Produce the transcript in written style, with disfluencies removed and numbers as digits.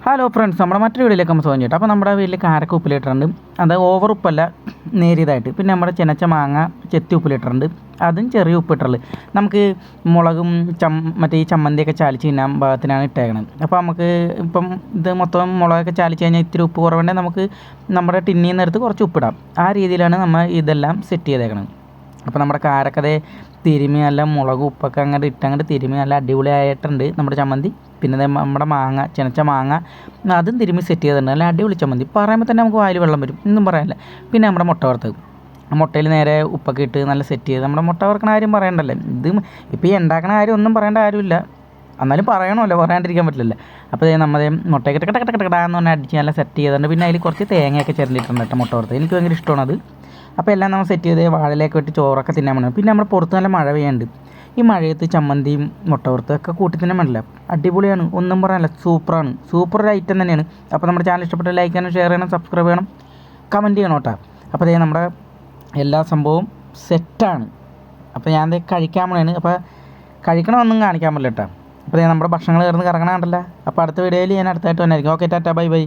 Hello friends, നമ്മുടെ മറ്റൊരു വീട്ടിലേക്ക് നമ്മൾ സ്വാഗതം ചെയ്യട്ടെ. അപ്പോൾ നമ്മുടെ വീട്ടിൽ കാരക്ക ഉപ്പിലിട്ടിട്ടുണ്ട്. അത് ഓവർ ഉപ്പല്ല, നേരിയതായിട്ട്. പിന്നെ നമ്മുടെ ചെനച്ച മാങ്ങ ചെത്തി ഉപ്പിലിട്ടിട്ടുണ്ട്. അതും ചെറിയ ഉപ്പിട്ടുള്ളൂ. നമുക്ക് മുളകും മറ്റേ ഈ ചമ്മന്തിയൊക്കെ ചാലിച്ച് തിന്നാൻ ഭാഗത്തിനാണ് ഇട്ടേക്കണത്. അപ്പോൾ നമുക്ക് ഇപ്പം ഇത് മൊത്തം മുളകൊക്കെ ചാലിച്ച് കഴിഞ്ഞാൽ ഇത്തിരി ഉപ്പ് കുറവുണ്ടെങ്കിൽ നമുക്ക് നമ്മുടെ ടിന്നിൽ നിന്ന് എടുത്ത് കുറച്ച് ഉപ്പിടാം. ആ രീതിയിലാണ് നമ്മൾ ഇതെല്ലാം സെറ്റ് ചെയ്തേക്കണത്. അപ്പോൾ നമ്മുടെ കാരക്കതേ തിരുമി നല്ല മുളകും ഉപ്പൊക്കെ അങ്ങോട്ട് തിരുമി നല്ല അടിപൊളിയായിട്ടുണ്ട് നമ്മുടെ ചമ്മന്തി. പിന്നെ നമ്മുടെ മാങ്ങ, ചെനച്ച മാങ്ങ, അതും തിരുമി സെറ്റ് ചെയ്തിട്ടുണ്ട്. നല്ല അടിപൊളി ചമ്മന്തി. പറയുമ്പോൾ തന്നെ നമുക്ക് വായിൽ വെള്ളം വരും, ഒന്നും പറയാനില്ല. പിന്നെ നമ്മുടെ മുട്ട വറുത്തത്, മുട്ടയിൽ നേരെ ഉപ്പൊക്കെ ഇട്ട് നല്ല സെറ്റ് ചെയ്ത് നമ്മുടെ മുട്ട വറുക്കണ കാര്യം പറയണ്ടല്ലേ. ഇത് ഇപ്പോൾ ഈ ഉണ്ടാക്കണ കാര്യം ഒന്നും പറയേണ്ട കാര്യമില്ല, എന്നാലും പറയണമല്ലോ, പറയാണ്ടിരിക്കാൻ പറ്റില്ലല്ലോ. അപ്പോൾ നമ്മുടെ മുട്ടയൊക്കെ കട്ടക്കടാന്ന് പറഞ്ഞാൽ അടിച്ച് നല്ല സെറ്റ് ചെയ്തിട്ടുണ്ട്. പിന്നെ അതിൽ കുറച്ച് തേങ്ങയൊക്കെ ചിരണ്ടിയിട്ടുണ്ട് കേട്ടോ മുട്ട വറുത്തത്. എനിക്ക് ഭയങ്കര ഇഷ്ടമാണത്. അപ്പോൾ എല്ലാം നമ്മൾ സെറ്റ് ചെയ്ത് വാഴയിലേക്ക് ഇട്ട് ചോറൊക്കെ തിന്നാൻ വേണം. പിന്നെ നമ്മുടെ പുറത്ത് നല്ല മഴ പെയ്യുന്നുണ്ട്. ഈ മഴയത്ത് ചമ്മന്തിയും മുട്ട വറുത്തൊക്കെ കൂട്ടി തിന്നാൻ വേണ്ടില്ല, അടിപൊളിയാണ്, ഒന്നും പറയാനില്ല, സൂപ്പറാണ്. സൂപ്പർ ഒരു ഐറ്റം തന്നെയാണ്. അപ്പോൾ നമ്മുടെ ചാനൽ ഇഷ്ടപ്പെട്ട ലൈക്ക് ചെയ്യണം, ഷെയർ ചെയ്യണം, സബ്സ്ക്രൈബ് ചെയ്യണം, കമൻറ്റ് ചെയ്യണം കേട്ടോ. അപ്പോൾ അതേ നമ്മുടെ എല്ലാ സംഭവവും സെറ്റാണ്. അപ്പോൾ ഞാൻ കഴിക്കാൻ പോണേണ്. അപ്പോൾ കഴിക്കണമെന്നും കാണിക്കാൻ പറ്റില്ല കേട്ടോ. അപ്പോൾ നമ്മുടെ ഭക്ഷണങ്ങൾ കയറുന്ന കറങ്ങണ കണ്ടല്ലോ. അപ്പോൾ അടുത്ത വീഡിയോയിൽ ഞാൻ അടുത്തായിട്ട് വന്നായിരിക്കും. Okay, tata, bye by.